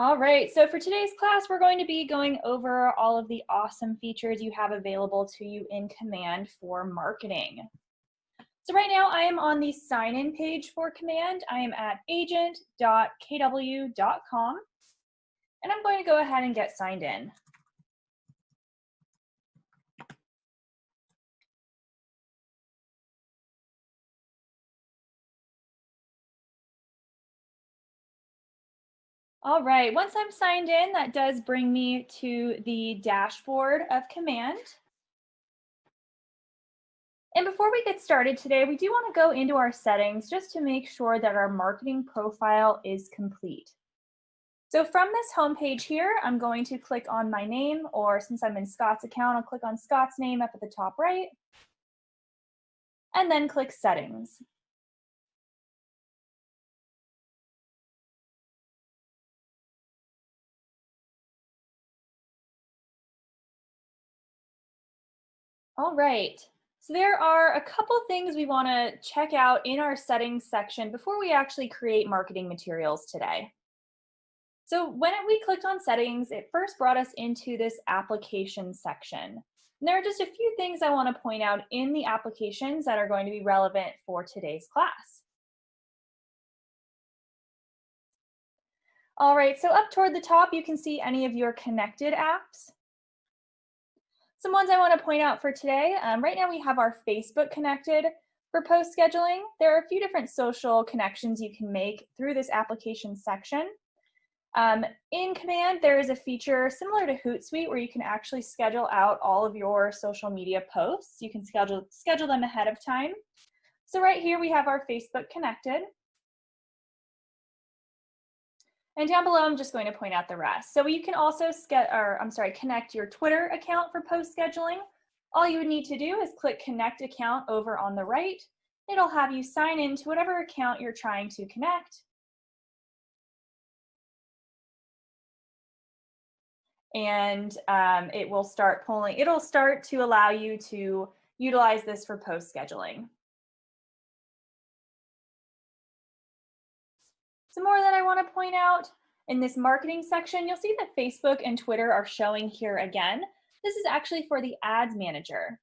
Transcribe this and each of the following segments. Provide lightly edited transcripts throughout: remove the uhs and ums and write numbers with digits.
All right, so for today's class, we're going to be going over all of the awesome features you have available to you in Command for marketing. So right now I am on the sign-in page for Command. I am at agent.kw.com, and I'm going to go ahead and get signed in. All right, once I'm signed in, that does bring me to the dashboard of Command. And before we get started today, we do want to go into our settings just to make sure that our marketing profile is complete. So from this homepage here, I'm going to click on my name, or since I'm in Scott's account, I'll click on Scott's name up at the top right, and then click Settings. All right, so there are a couple things we want to check out in our settings section before we actually create marketing materials today. So when we clicked on settings, it first brought us into this application section. And there are just a few things I want to point out in the applications that are going to be relevant for today's class. All right, so up toward the top, you can see any of your connected apps. Some ones I want to point out for today, right now we have our Facebook connected. For post scheduling, there are a few different social connections you can make through this application section. In Command, there is a feature similar to Hootsuite where you can actually schedule out all of your social media posts. You can schedule them ahead of time. So right here we have our Facebook connected. And down below, I'm just going to point out the rest. So you can also connect your Twitter account for post scheduling. All you would need to do is click Connect Account over on the right. It'll have you sign in to whatever account you're trying to connect. And it'll start to allow you to utilize this for post scheduling. Some more that I want to point out in this marketing section, you'll see that Facebook and Twitter are showing here again. This is actually for the ads manager.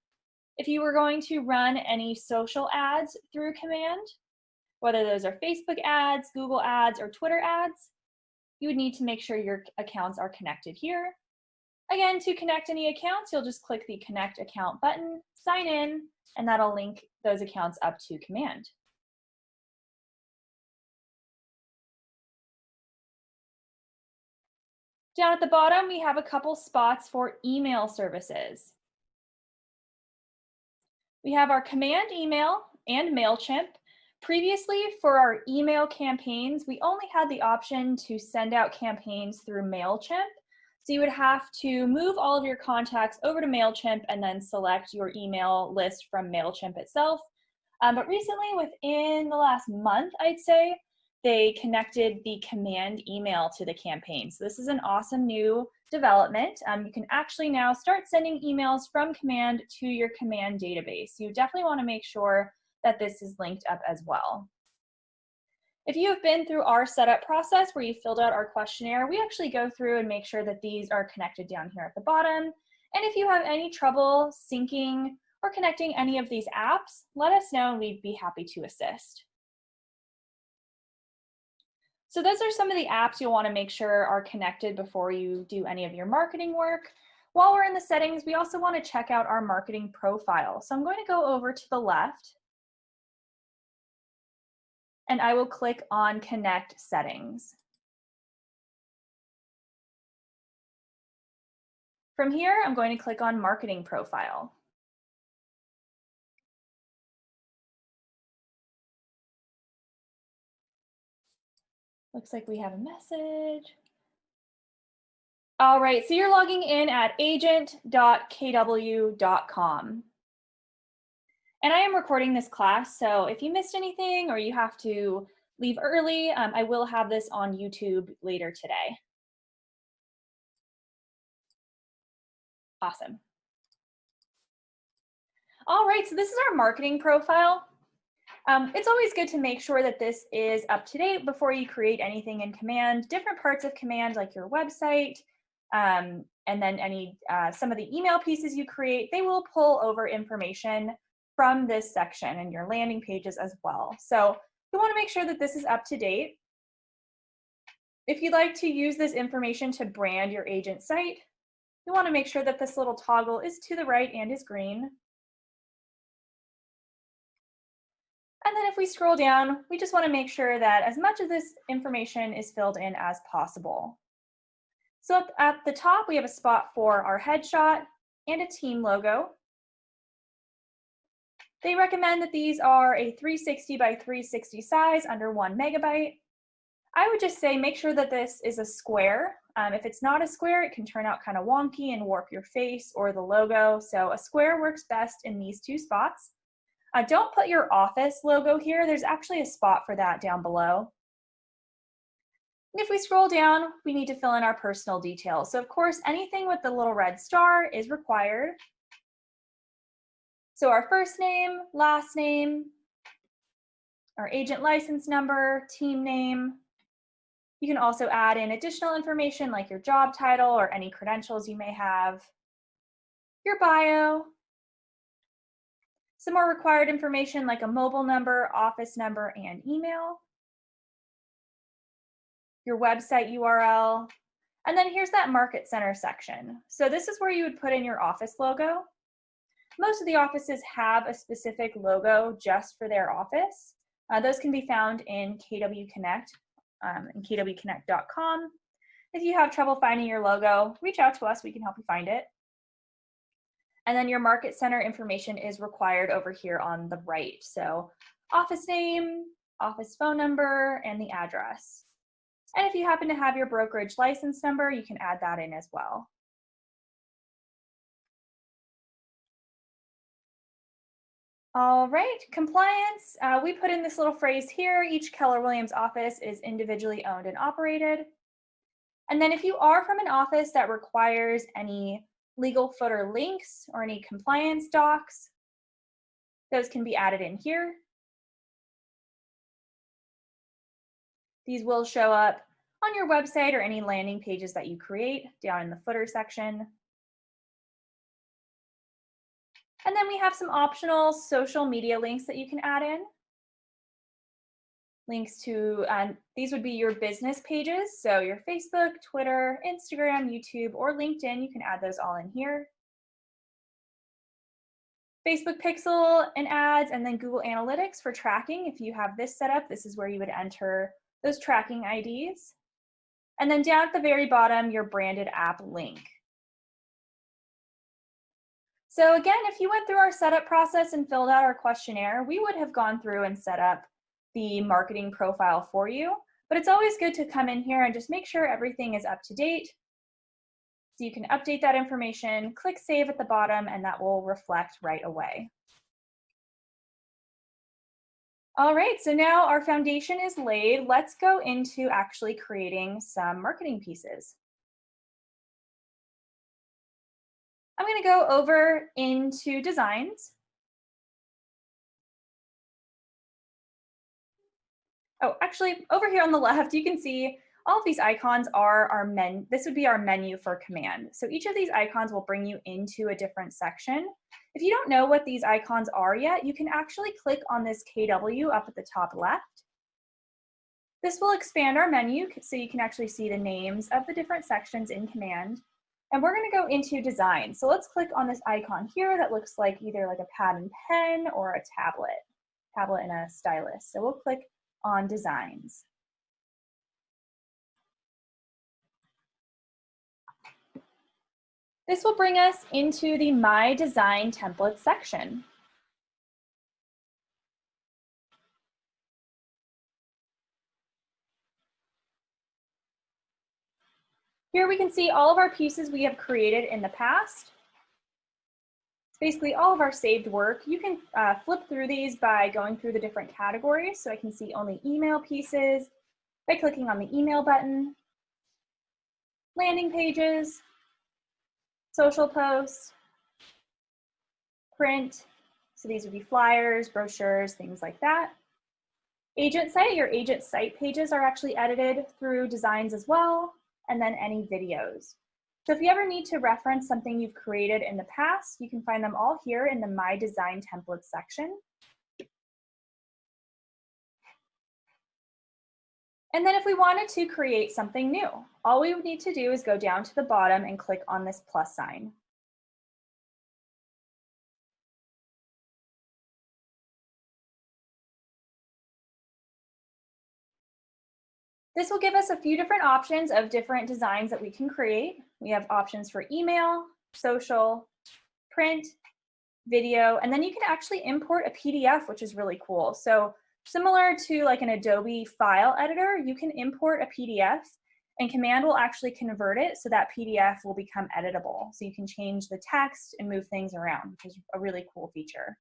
If you were going to run any social ads through Command, whether those are Facebook ads, Google ads, or Twitter ads, you would need to make sure your accounts are connected here. Again, to connect any accounts, you'll just click the Connect Account button, sign in, and that'll link those accounts up to Command. Down at the bottom, we have a couple spots for email services. We have our Command email and Mailchimp. Previously, for our email campaigns, we only had the option to send out campaigns through Mailchimp. So you would have to move all of your contacts over to Mailchimp and then select your email list from Mailchimp itself. But recently, within the last month, I'd say, they connected the Command email to the campaign. So this is an awesome new development. You can actually now start sending emails from Command to your Command database. You definitely want to make sure that this is linked up as well. If you have been through our setup process where you filled out our questionnaire, we actually go through and make sure that these are connected down here at the bottom. And if you have any trouble syncing or connecting any of these apps, let us know and we'd be happy to assist. So those are some of the apps you'll want to make sure are connected before you do any of your marketing work. While we're in the settings, we also want to check out our marketing profile. So I'm going to go over to the left, and I will click on Connect Settings. From here, I'm going to click on Marketing Profile. Looks like we have a message. All right, so you're logging in at agent.kw.com. And I am recording this class, so if you missed anything or you have to leave early, I will have this on YouTube later today. Awesome. All right, so this is our marketing profile. It's always good to make sure that this is up to date before you create anything in Command. Different parts of Command, like your website, and then some of the email pieces you create, they will pull over information from this section and your landing pages as well. So you want to make sure that this is up to date. If you'd like to use this information to brand your agent site, you want to make sure that this little toggle is to the right and is green. And then if we scroll down, we just want to make sure that as much of this information is filled in as possible. So at the top, we have a spot for our headshot and a team logo. They recommend that these are a 360 by 360 size under 1 megabyte. I would just say make sure that this is a square. If it's not a square, it can turn out kind of wonky and warp your face or the logo. So a square works best in these two spots. Don't put your office logo here. There's actually a spot for that down below. And if we scroll down, we need to fill in our personal details. So of course, anything with the little red star is required. So our first name, last name, our agent license number, team name. You can also add in additional information like your job title or any credentials you may have, your bio, some more required information like a mobile number, office number, and email, your website URL, and then here's that Market Center section. So this is where you would put in your office logo. Most of the offices have a specific logo just for their office. Those can be found in KW Connect and kwconnect.com. If you have trouble finding your logo, reach out to us, we can help you find it. And then your Market Center information is required over here on the right. So office name, office phone number, and the address. And if you happen to have your brokerage license number, you can add that in as well. All right, compliance. We put in this little phrase here, each Keller Williams office is individually owned and operated. And then if you are from an office that requires any legal footer links or any compliance docs, those can be added in here. These will show up on your website or any landing pages that you create down in the footer section. And then we have some optional social media links that you can add in. Links to, these would be your business pages. So your Facebook, Twitter, Instagram, YouTube, or LinkedIn, you can add those all in here. Facebook Pixel and ads, and then Google Analytics for tracking. If you have this set up, this is where you would enter those tracking IDs. And then down at the very bottom, your branded app link. So again, if you went through our setup process and filled out our questionnaire, we would have gone through and set up the marketing profile for you. But it's always good to come in here and just make sure everything is up to date. So you can update that information, click save at the bottom, and that will reflect right away. All right, so now our foundation is laid. Let's go into actually creating some marketing pieces. I'm going to go over into designs. Oh, actually, over here on the left, you can see all of these icons are our menu. This would be our menu for command. So each of these icons will bring you into a different section. If you don't know what these icons are yet, you can actually click on this KW up at the top left. This will expand our menu so you can actually see the names of the different sections in command. And we're going to go into design. So let's click on this icon here that looks like either like a pad and pen or a tablet and a stylus. So we'll click on designs. This will bring us into the My Design Templates section. Here we can see all of our pieces we have created in the past. Basically all of our saved work. You can flip through these by going through the different categories. So I can see only email pieces by clicking on the email button, landing pages, social posts, print. So these would be flyers, brochures, things like that. Agent site, your agent site pages are actually edited through designs as well, and then any videos. So if you ever need to reference something you've created in the past, you can find them all here in the My Design Templates section. And then if we wanted to create something new, all we would need to do is go down to the bottom and click on this plus sign. This will give us a few different options of different designs that we can create. We have options for email, social, print, video, and then you can actually import a PDF, which is really cool. So similar to like an Adobe file editor, you can import a PDF and Command will actually convert it so that PDF will become editable. So you can change the text and move things around, which is a really cool feature.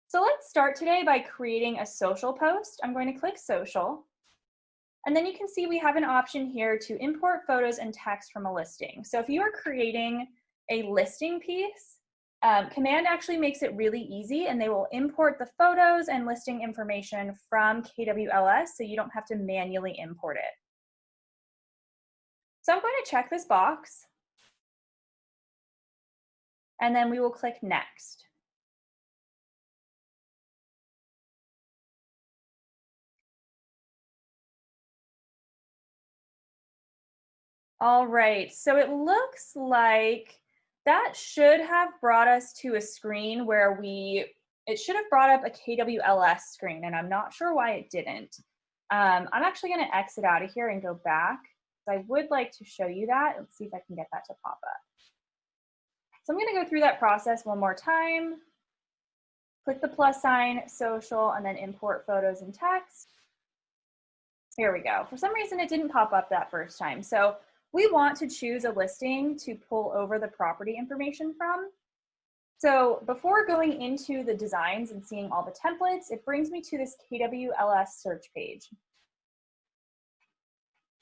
So let's start today by creating a social post. I'm going to click social. And then you can see we have an option here to import photos and text from a listing. So if you are creating a listing piece, Command actually makes it really easy and they will import the photos and listing information from KWLS so you don't have to manually import it. So I'm going to check this box and then we will click next. All right, so it looks like that should have brought us to a screen where it should have brought up a KWLS screen, and I'm not sure why it didn't. I'm actually going to exit out of here and go back. I would like to show you that. Let's see if I can get that to pop up. So I'm going to go through that process one more time. Click the plus sign, social, and then import photos and text. Here we go. For some reason, it didn't pop up that first time. So we want to choose a listing to pull over the property information from. So before going into the designs and seeing all the templates, it brings me to this KWLS search page.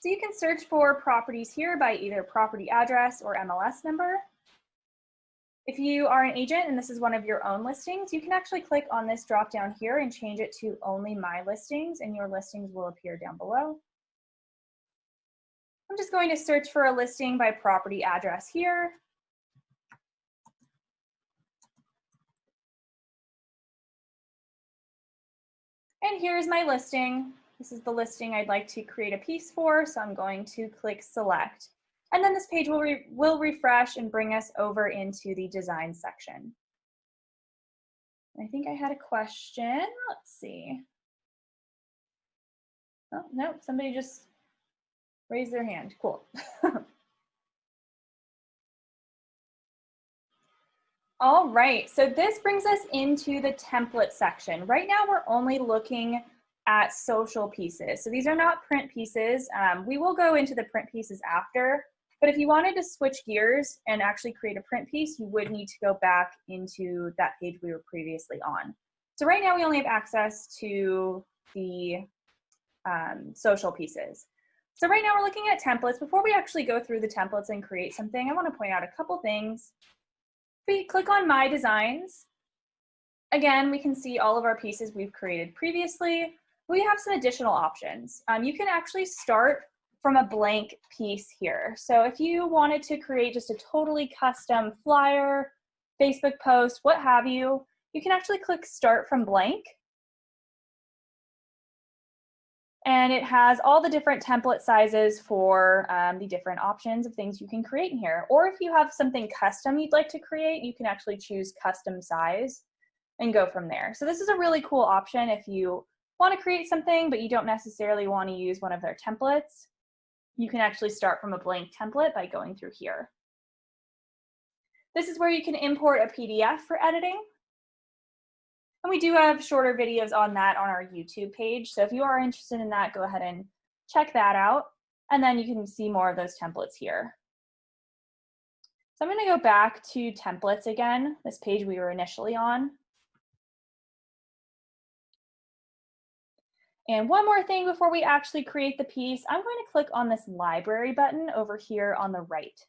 So you can search for properties here by either property address or MLS number. If you are an agent and this is one of your own listings, you can actually click on this drop down here and change it to only my listings, and your listings will appear down below. I'm just going to search for a listing by property address here. And here's my listing. This is the listing I'd like to create a piece for, so I'm going to click select. And then this page will refresh and bring us over into the design section. I think I had a question. Let's see. Oh, no, somebody just raised their hand. Cool. All right, so this brings us into the template section. Right now, we're only looking at social pieces. So these are not print pieces. We will go into the print pieces after, but if you wanted to switch gears and actually create a print piece, you would need to go back into that page we were previously on. So right now, we only have access to the social pieces. So right now, we're looking at templates. Before we actually go through the templates and create something, I want to point out a couple things. If we click on My Designs, again, we can see all of our pieces we've created previously. We have some additional options. You can actually start from a blank piece here. So if you wanted to create just a totally custom flyer, Facebook post, what have you, you can actually click Start from Blank. And it has all the different template sizes for the different options of things you can create in here. Or if you have something custom you'd like to create, you can actually choose custom size and go from there. So this is a really cool option if you want to create something, but you don't necessarily want to use one of their templates. You can actually start from a blank template by going through here. This is where you can import a PDF for editing. And we do have shorter videos on that on our YouTube page. So if you are interested in that, go ahead and check that out. And then you can see more of those templates here. So I'm going to go back to templates again, this page we were initially on. And one more thing before we actually create the piece, I'm going to click on this library button over here on the right.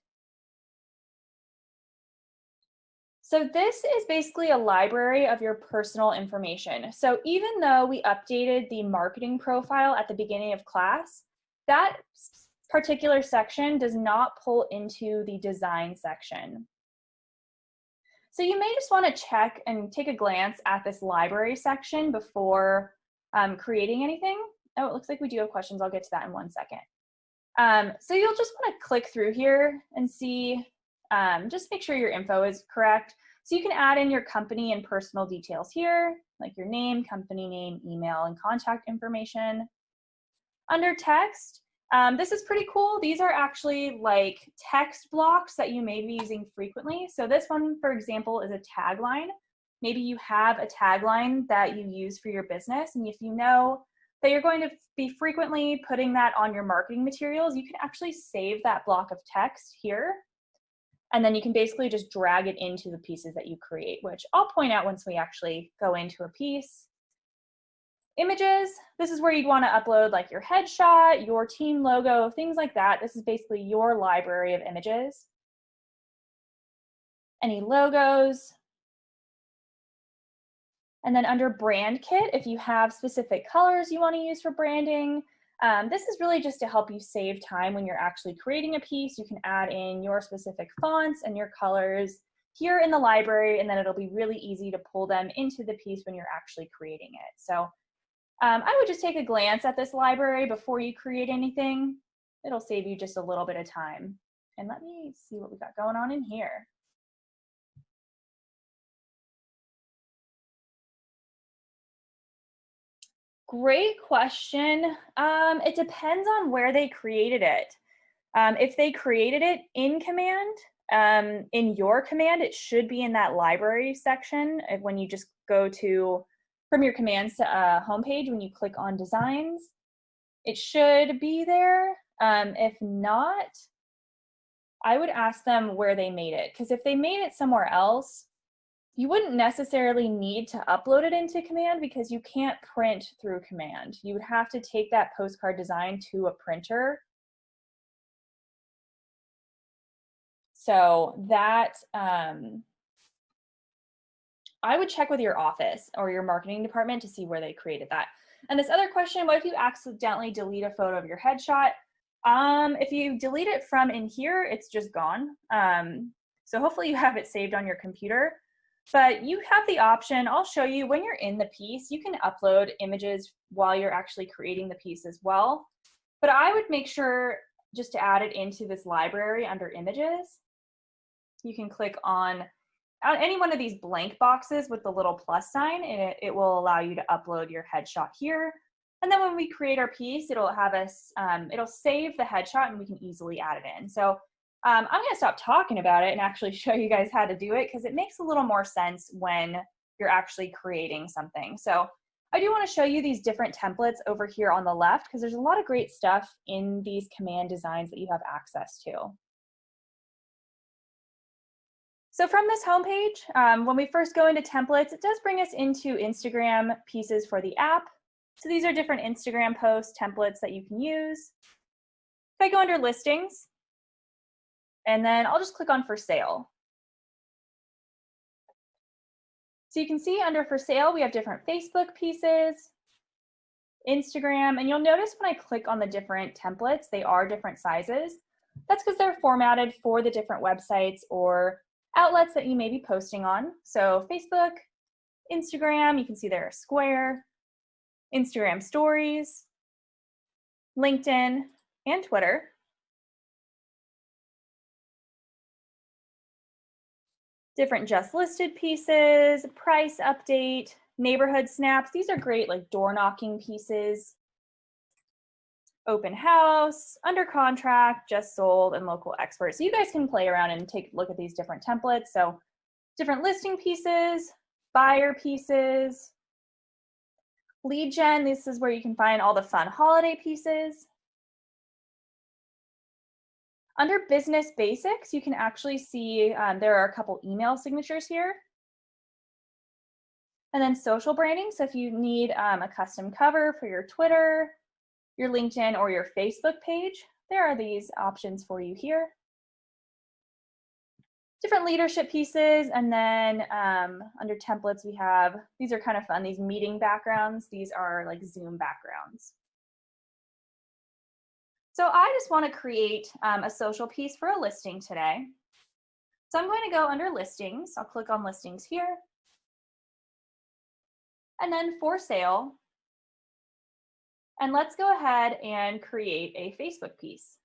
So this is basically a library of your personal information. So even though we updated the marketing profile at the beginning of class, that particular section does not pull into the design section. So you may just want to check and take a glance at this library section before creating anything. Oh, it looks like we do have questions. I'll get to that in 1 second. So you'll just want to click through here and see, just make sure your info is correct. So you can add in your company and personal details here, like your name, company name, email, and contact information. Under text, this is pretty cool. These are actually like text blocks that you may be using frequently. So this one, for example, is a tagline. Maybe you have a tagline that you use for your business, and if you know that you're going to be frequently putting that on your marketing materials, you can actually save that block of text here. And then you can basically just drag it into the pieces that you create, which I'll point out once we actually go into a piece. Images, this is where you'd want to upload like your headshot, your team logo, things like that. This is basically your library of images. Any logos. And then under brand kit, if you have specific colors you want to use for branding, this is really just to help you save time when you're actually creating a piece. You can add in your specific fonts and your colors here in the library, and then it'll be really easy to pull them into the piece when you're actually creating it. So I would just take a glance at this library before you create anything. It'll save you just a little bit of time. And let me see what we got going on in here. Great question. It depends on where they created it. If they created it in command, in your command, it should be in that library section. When you just go to, from your commands to a homepage, when you click on designs, it should be there. If not, I would ask them where they made it, because if they made it somewhere else, you wouldn't necessarily need to upload it into command because you can't print through command. You would have to take that postcard design to a printer. So that, I would check with your office or your marketing department to see where they created that. And this other question, what if you accidentally delete a photo of your headshot? If you delete it from in here, it's just gone. So hopefully you have it saved on your computer. But you have the option, I'll show you, when you're in the piece, you can upload images while you're actually creating the piece as well. But I would make sure just to add it into this library under images. You can click on any one of these blank boxes with the little plus sign, and it will allow you to upload your headshot here. And then when we create our piece, it'll have us, it'll save the headshot and we can easily add it in. So I'm going to stop talking about it and actually show you guys how to do it, because it makes a little more sense when you're actually creating something. So I do want to show you these different templates over here on the left, because there's a lot of great stuff in these command designs that you have access to. So from this homepage, when we first go into templates, it does bring us into Instagram pieces for the app. So these are different Instagram post templates that you can use. If I go under listings, and then I'll just click on for sale. So you can see under for sale, we have different Facebook pieces, Instagram, and you'll notice when I click on the different templates, they are different sizes. That's because they're formatted for the different websites or outlets that you may be posting on. So Facebook, Instagram, you can see they're a square, Instagram stories, LinkedIn, and Twitter. Different just listed pieces, price update, neighborhood snaps. These are great, like door knocking pieces, open house, under contract, just sold, and local expert. So you guys can play around and take a look at these different templates. So different listing pieces, buyer pieces, lead gen. This is where you can find all the fun holiday pieces. Under business basics, you can actually see there are a couple email signatures here. And then social branding. So if you need a custom cover for your Twitter, your LinkedIn, or your Facebook page, there are these options for you here. different leadership pieces. And then under templates, we have, these are kind of fun, these meeting backgrounds. These are like Zoom backgrounds. So I just want to create a social piece for a listing today. So I'm going to go under listings. I'll click on listings here. And then for sale. And let's go ahead and create a Facebook piece.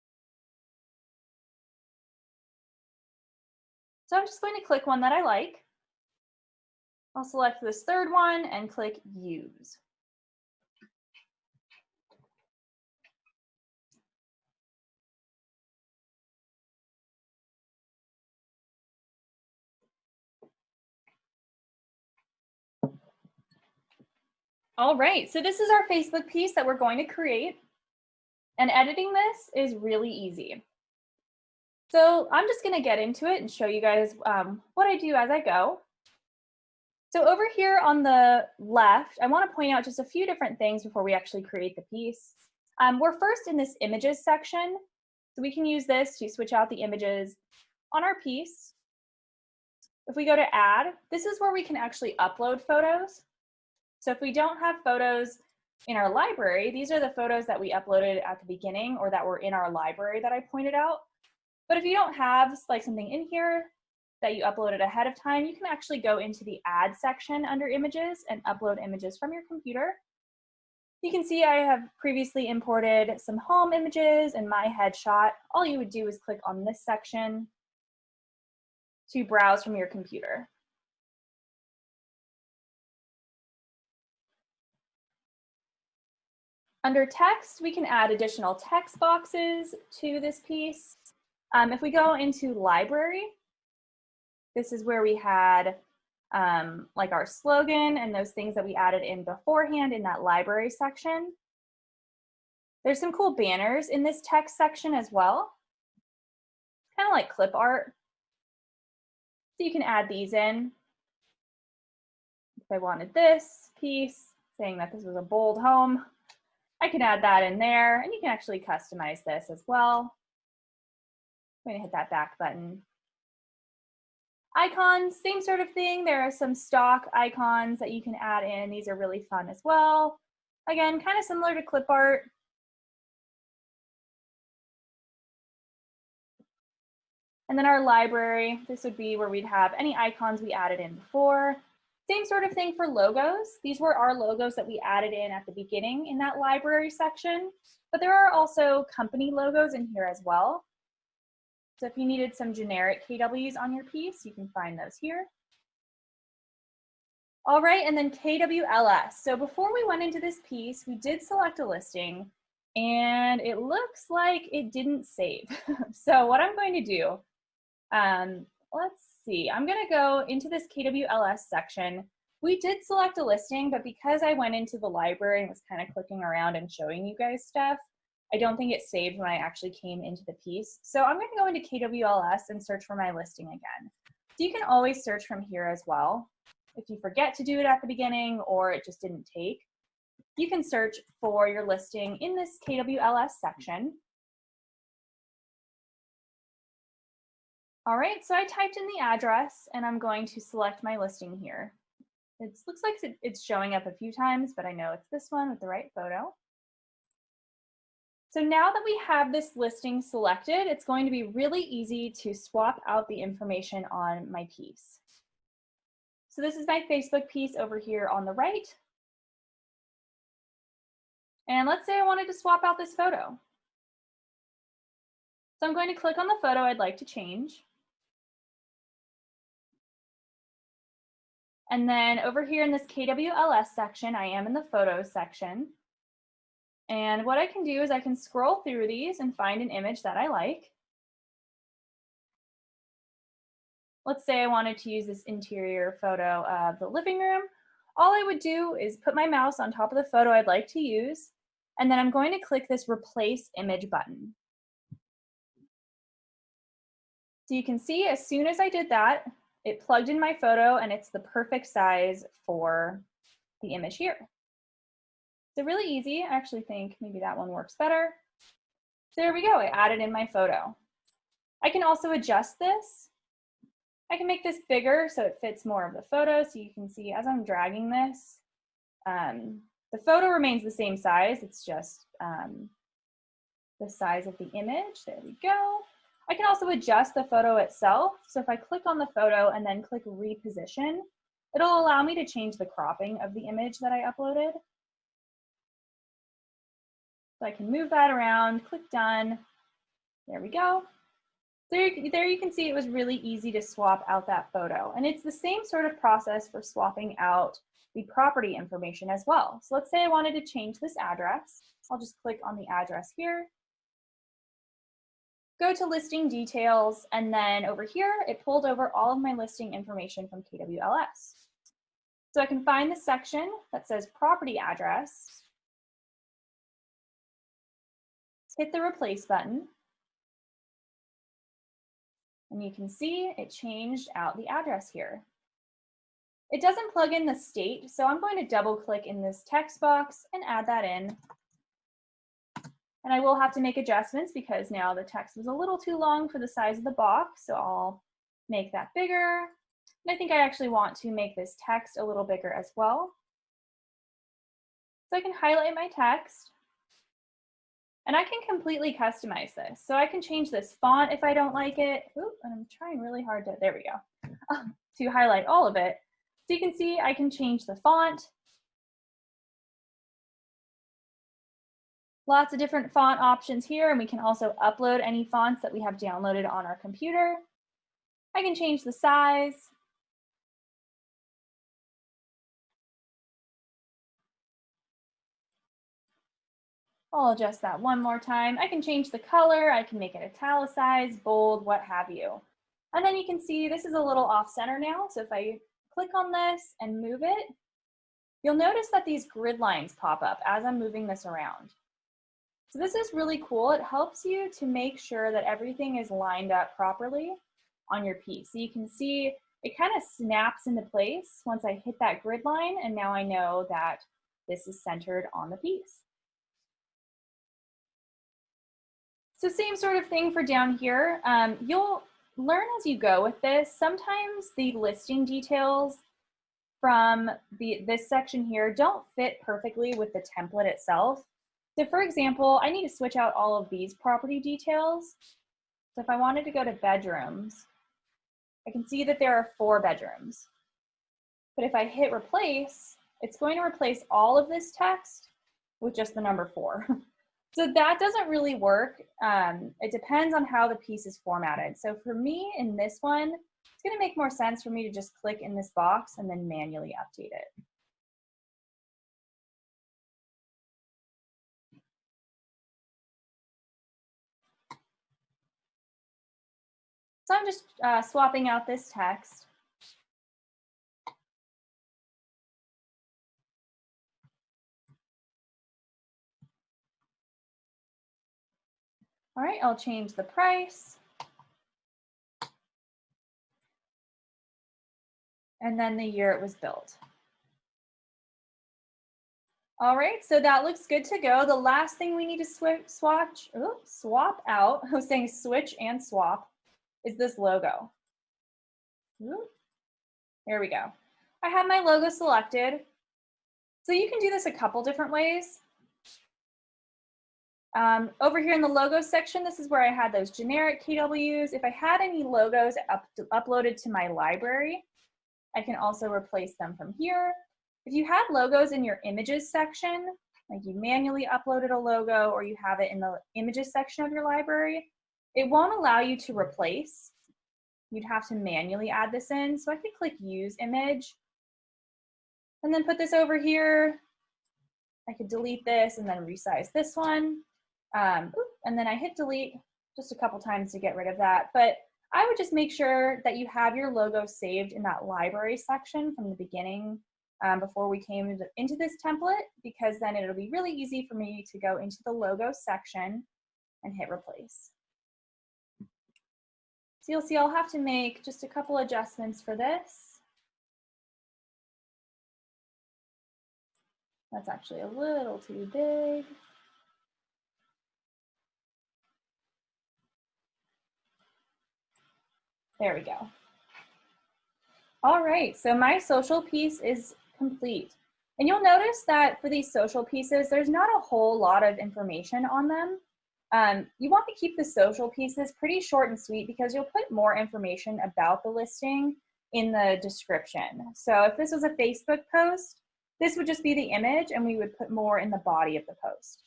So I'm just going to click one that I like. I'll select this third one and click use. All right, so this is our Facebook piece that we're going to create. And editing this is really easy. So I'm just going to get into it and show you guys what I do as I go. So over here on the left, I want to point out just a few different things before we actually create the piece. We're first in this images section. So we can use this to switch out the images on our piece. If we go to add, this is where we can actually upload photos. So if we don't have photos in our library, these are the photos that we uploaded at the beginning or that were in our library that I pointed out. But if you don't have like something in here that you uploaded ahead of time, you can actually go into the add section under images and upload images from your computer. You can see I have previously imported some home images and my headshot. All you would do is click on this section to browse from your computer. Under text, we can add additional text boxes to this piece. If we go into library, this is where we had like our slogan and those things that we added in beforehand in that library section. There's some cool banners in this text section as well, kind of like clip art. So you can add these in. If I wanted this piece, saying that this was a bold home, I can add that in there, and you can actually customize this as well. I'm going to hit that back button. Icons, same sort of thing. There are some stock icons that you can add in. These are really fun as well. Again, kind of similar to clip art. And then our library, this would be where we'd have any icons we added in before. Same sort of thing for logos. These were our logos that we added in at the beginning in that library section, but there are also company logos in here as well. So if you needed some generic KWs on your piece, you can find those here. All right, and then KWLS. So before we went into this piece, we did select a listing and it looks like it didn't save. So what I'm going to do, let's see, I'm gonna go into this KWLS section. We did select a listing, but because I went into the library and was kind of clicking around and showing you guys stuff, I don't think it saved when I actually came into the piece. So I'm gonna go into KWLS and search for my listing again. So you can always search from here as well. If you forget to do it at the beginning or it just didn't take, you can search for your listing in this KWLS section. All right, so I typed in the address and I'm going to select my listing here. It looks like it's showing up a few times, but I know it's this one with the right photo. So now that we have this listing selected, it's going to be really easy to swap out the information on my piece. So this is my Facebook piece over here on the right. And let's say I wanted to swap out this photo. So I'm going to click on the photo I'd like to change. And then over here in this KWLS section, I am in the photos section. And what I can do is I can scroll through these and find an image that I like. Let's say I wanted to use this interior photo of the living room. All I would do is put my mouse on top of the photo I'd like to use, and then I'm going to click this Replace Image button. So you can see as soon as I did that, it plugged in my photo and it's the perfect size for the image here. So really easy. I actually think maybe that one works better. So there we go. I added in my photo. I can also adjust this I can make this bigger so it fits more of the photo. So you can see as I'm dragging this, the photo remains the same size. It's just the size of the image. There we go. I can also adjust the photo itself. So if I click on the photo and then click reposition, it'll allow me to change the cropping of the image that I uploaded. So I can move that around, click done. There we go. There you can see it was really easy to swap out that photo. And it's the same sort of process for swapping out the property information as well. So let's say I wanted to change this address. I'll just click on the address here. Go to listing details, and then over here, it pulled over all of my listing information from KWLS. So I can find the section that says property address, hit the replace button, and you can see it changed out the address here. It doesn't plug in the state, so I'm going to double click in this text box and add that in. And I will have to make adjustments because now the text was a little too long for the size of the box, so I'll make that bigger. And I think I actually want to make this text a little bigger as well. So I can highlight my text, and I can completely customize this. So I can change this font if I don't like it. Ooh, and I'm trying really hard to, there we go, to highlight all of it. So you can see I can change the font. Lots of different font options here, and we can also upload any fonts that we have downloaded on our computer. I can change the size. I'll adjust that one more time. I can change the color. I can make it italicized, bold, what have you. And then you can see this is a little off center now. So if I click on this and move it, you'll notice that these grid lines pop up as I'm moving this around. So this is really cool. It helps you to make sure that everything is lined up properly on your piece. So you can see it kind of snaps into place once I hit that grid line, and now I know that this is centered on the piece. So same sort of thing for down here. You'll learn as you go with this. Sometimes the listing details from this section here don't fit perfectly with the template itself. So for example, I need to switch out all of these property details. So if I wanted to go to bedrooms, I can see that there are 4 bedrooms. But if I hit replace, it's going to replace all of this text with just the number 4. So that doesn't really work. It depends on how the piece is formatted. So for me in this one, it's going to make more sense for me to just click in this box and then manually update it. So I'm just swapping out this text. All right, I'll change the price. And then the year it was built. All right, so that looks good to go. The last thing we need to swap out, I was saying switch and swap, is this logo. There we go. I have my logo selected. So you can do this a couple different ways. Over here in the logo section, this is where I had those generic KWs. If I had any logos uploaded to my library, I can also replace them from here. If you had logos in your images section, like you manually uploaded a logo or you have it in the images section of your library, it won't allow you to replace. You'd have to manually add this in. So I could click use image and then put this over here. I could delete this and then resize this one. And then I hit delete just a couple times to get rid of that. But I would just make sure that you have your logo saved in that library section from the beginning before we came into this template, because then it'll be really easy for me to go into the logo section and hit replace. So you'll see I'll have to make just a couple adjustments for this. That's actually a little too big. There we go. All right, so my social piece is complete. And you'll notice that for these social pieces, there's not a whole lot of information on them. You want to keep the social pieces pretty short and sweet because you'll put more information about the listing in the description. So if this was a Facebook post, this would just be the image and we would put more in the body of the post.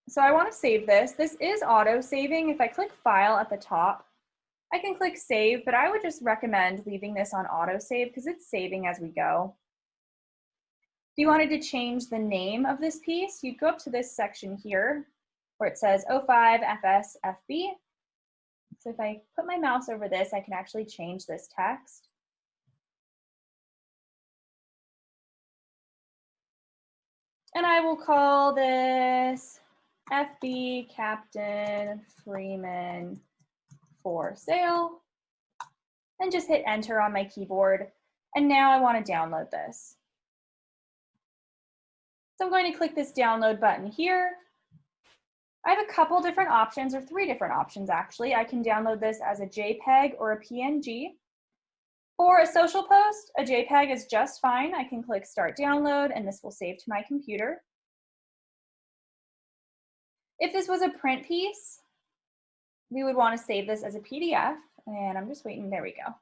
So I want to save this. This is auto saving. If I click File at the top, I can click Save, but I would just recommend leaving this on auto save because it's saving as we go. If you wanted to change the name of this piece, you'd go up to this section here where it says 05 FS FB. So if I put my mouse over this, I can actually change this text. And I will call this FB Captain Freeman for sale and just hit enter on my keyboard. And now I want to download this. So I'm going to click this download button here. I have a couple different options, or 3 different options actually. I can download this as a JPEG or a PNG. For a social post, a JPEG is just fine. I can click Start Download and this will save to my computer. If this was a print piece, we would want to save this as a PDF. And I'm just waiting, there we go.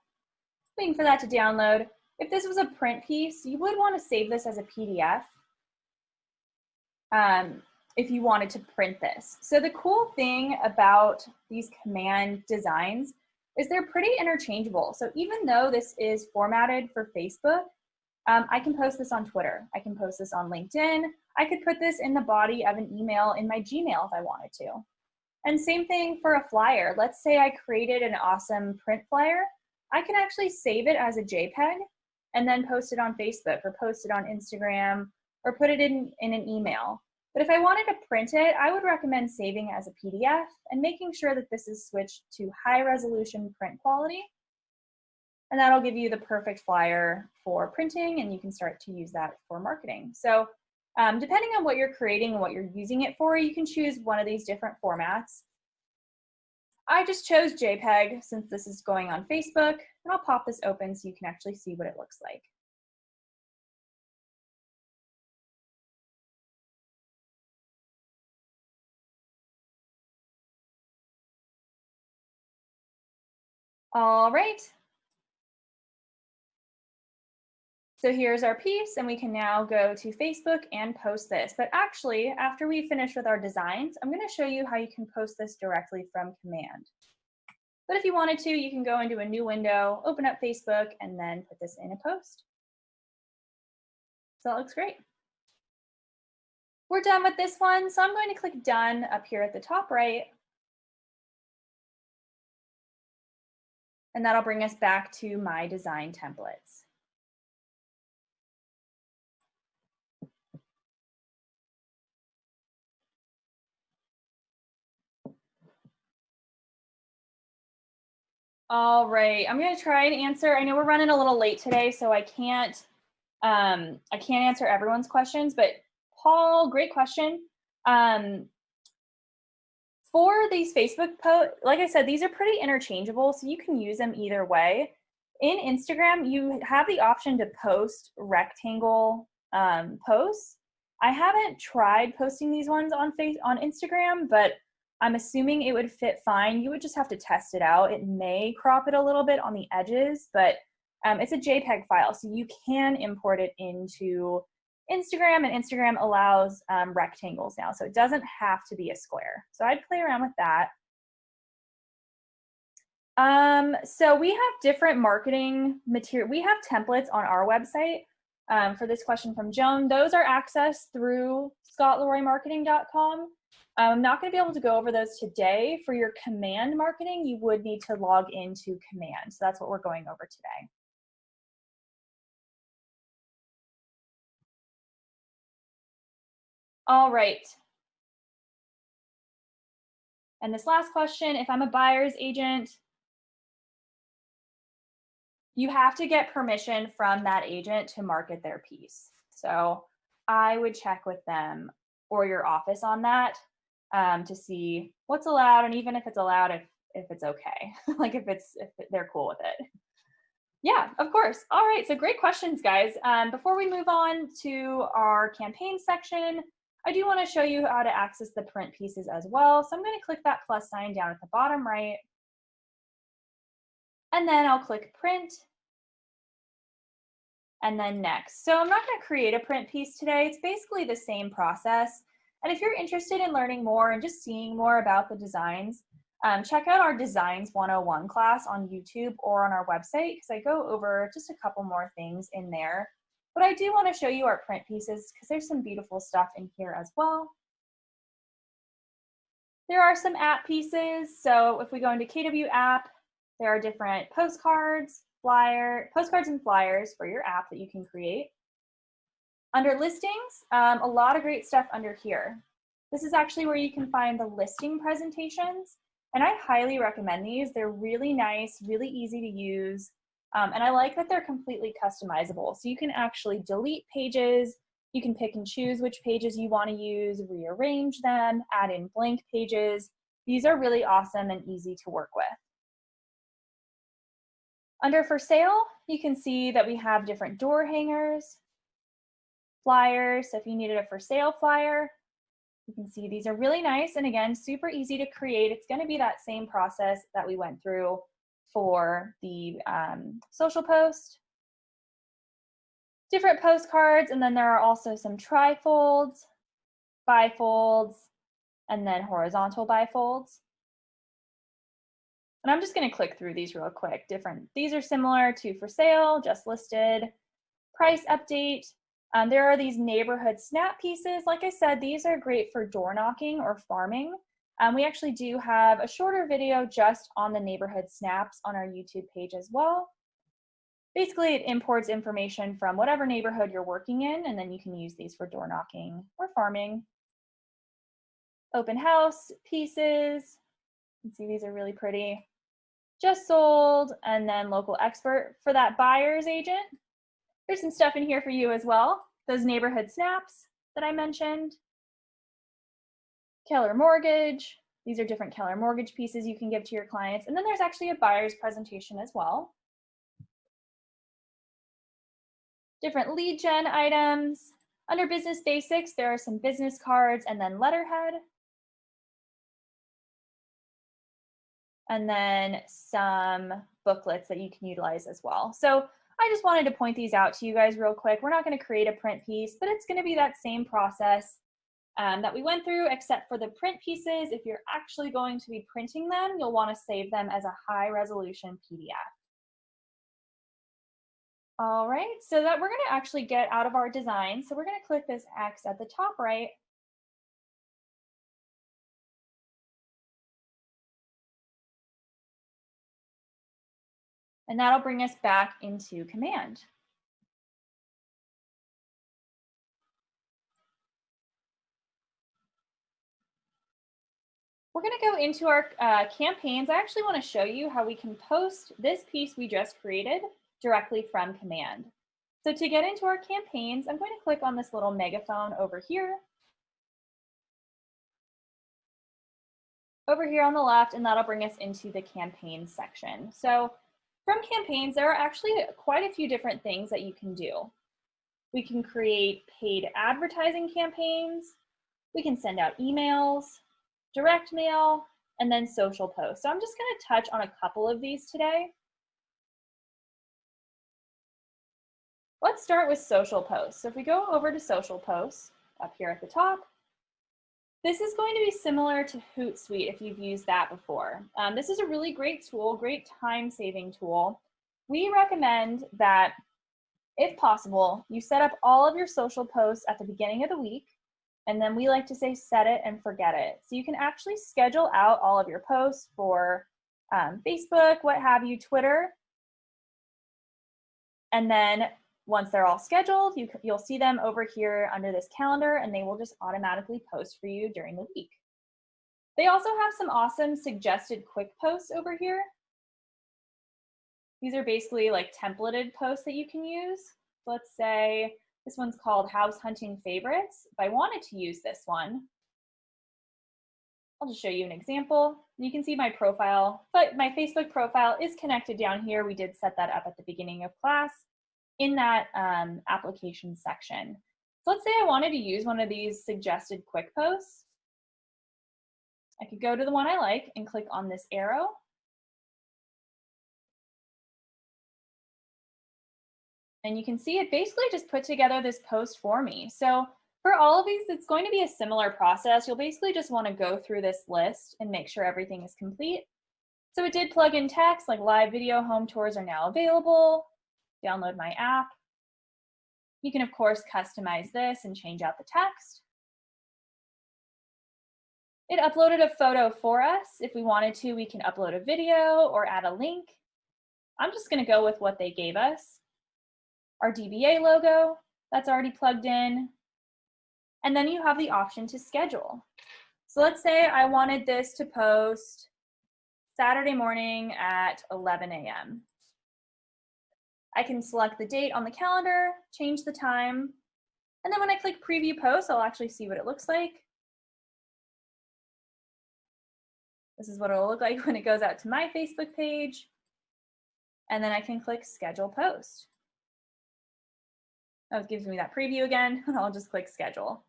Waiting for that to download. If this was a print piece, you would want to save this as a PDF if you wanted to print this. So the cool thing about these command designs is they're pretty interchangeable. So even though this is formatted for Facebook, I can post this on Twitter. I can post this on LinkedIn. I could put this in the body of an email in my Gmail if I wanted to. And same thing for a flyer. Let's say I created an awesome print flyer. I can actually save it as a JPEG and then post it on Facebook or post it on Instagram or put it in an email. But if I wanted to print it, I would recommend saving as a PDF and making sure that this is switched to high resolution print quality. And that'll give you the perfect flyer for printing and you can start to use that for marketing. So depending on what you're creating and what you're using it for, you can choose one of these different formats. I just chose JPEG since this is going on Facebook, and I'll pop this open so you can actually see what it looks like. All right. So here's our piece, and we can now go to Facebook and post this. But actually, after we finish with our designs, I'm going to show you how you can post this directly from command. But if you wanted to, you can go into a new window, open up Facebook, and then put this in a post. So that looks great. We're done with this one, so I'm going to click Done up here at the top right. And that'll bring us back to my design templates. All right, I'm going to try and answer. I know we're running a little late today, so I can't answer everyone's questions, but Paul, great question. For these Facebook posts, like I said, these are pretty interchangeable, so you can use them either way. In Instagram, you have the option to post rectangle posts. I haven't tried posting these ones on Instagram, but I'm assuming it would fit fine. You would just have to test it out. It may crop it a little bit on the edges, but it's a JPEG file, so you can import it into Instagram, and Instagram allows rectangles now, so it doesn't have to be a square. So I'd play around with that. So we have different marketing material. We have templates on our website for this question from Joan. Those are accessed through scottleroymarketing.com. I'm not going to be able to go over those today. For your command marketing, you would need to log into command. So that's what we're going over today. All right. And this last question, if I'm a buyer's agent, you have to get permission from that agent to market their piece. So I would check with them or your office on that to see what's allowed, and even if it's allowed, if it's okay, like if they're cool with it. Yeah, of course. All right, so great questions, guys. Before we move on to our campaign section, I do want to show you how to access the print pieces as well. So I'm going to click that plus sign down at the bottom right, and then I'll click print, and then next. So I'm not going to create a print piece today. It's basically the same process. And if you're interested in learning more and just seeing more about the designs, check out our Designs 101 class on YouTube or on our website, because I go over just a couple more things in there. But I do want to show you our print pieces because there's some beautiful stuff in here as well. There are some app pieces. So if we go into KW app, there are different postcards and flyers for your app that you can create. Under listings, a lot of great stuff under here. This is actually where you can find the listing presentations, and I highly recommend these. They're really nice, really easy to use, and I like that they're completely customizable. So you can actually delete pages, you can pick and choose which pages you want to use, rearrange them, add in blank pages. These are really awesome and easy to work with. Under for sale, you can see that we have different door hangers, flyers. So if you needed a for sale flyer, you can see these are really nice, and again, super easy to create. It's going to be that same process that we went through for the social post. Different postcards, and then there are also some trifolds, bifolds, and then horizontal bifolds. And I'm just going to click through these real quick. These are similar to for sale, just listed, price update. There are these neighborhood snap pieces. Like I said, these are great for door knocking or farming. We actually do have a shorter video just on the neighborhood snaps on our YouTube page as well. Basically, it imports information from whatever neighborhood you're working in, and then you can use these for door knocking or farming. Open house pieces. You can see these are really pretty. Just sold, and then local expert for that buyer's agent. There's some stuff in here for you as well. Those neighborhood snaps that I mentioned. Keller Mortgage. These are different Keller Mortgage pieces you can give to your clients. And then there's actually a buyer's presentation as well. Different lead gen items. Under business basics, there are some business cards and then letterhead. And then some booklets that you can utilize as well. So I just wanted to point these out to you guys real quick. We're not going to create a print piece, but it's going to be that same process that we went through, except for the print pieces. If you're actually going to be printing them, you'll want to save them as a high resolution PDF. All right, so that we're going to actually get out of our design. So we're going to click this X at the top right. And that'll bring us back into Command. We're going to go into our campaigns. I actually want to show you how we can post this piece we just created directly from Command. So to get into our campaigns, I'm going to click on this little megaphone over here on the left, and that'll bring us into the campaigns section. So from campaigns, there are actually quite a few different things that you can do. We can create paid advertising campaigns. We can send out emails, direct mail, and then social posts. So I'm just going to touch on a couple of these today. Let's start with social posts. So if we go over to social posts up here at the top, this is going to be similar to Hootsuite if you've used that before. This is a really great tool, great time-saving tool. We recommend that, if possible, you set up all of your social posts at the beginning of the week, and then we like to say set it and forget it. So you can actually schedule out all of your posts for Facebook, what have you, Twitter, and then once they're all scheduled, you'll see them over here under this calendar, and they will just automatically post for you during the week. They also have some awesome suggested quick posts over here. These are basically like templated posts that you can use. So let's say this one's called House Hunting Favorites. If I wanted to use this one, I'll just show you an example. You can see my profile, but my Facebook profile is connected down here. We did set that up at the beginning of class in that application section. So let's say I wanted to use one of these suggested quick posts. I could go to the one I like and click on this arrow. And you can see it basically just put together this post for me. So for all of these, it's going to be a similar process. You'll basically just want to go through this list and make sure everything is complete. So it did plug in text like live video home tours are now available. Download my app. You can, of course, customize this and change out the text. It uploaded a photo for us. If we wanted to, we can upload a video or add a link. I'm just going to go with what they gave us. Our DBA logo, that's already plugged in. And then you have the option to schedule. So let's say I wanted this to post Saturday morning at 11 a.m. I can select the date on the calendar, change the time, and then when I click preview post, I'll actually see what it looks like. This is what it'll look like when it goes out to my Facebook page. And then I can click schedule post. Oh, it gives me that preview again, and I'll just click schedule.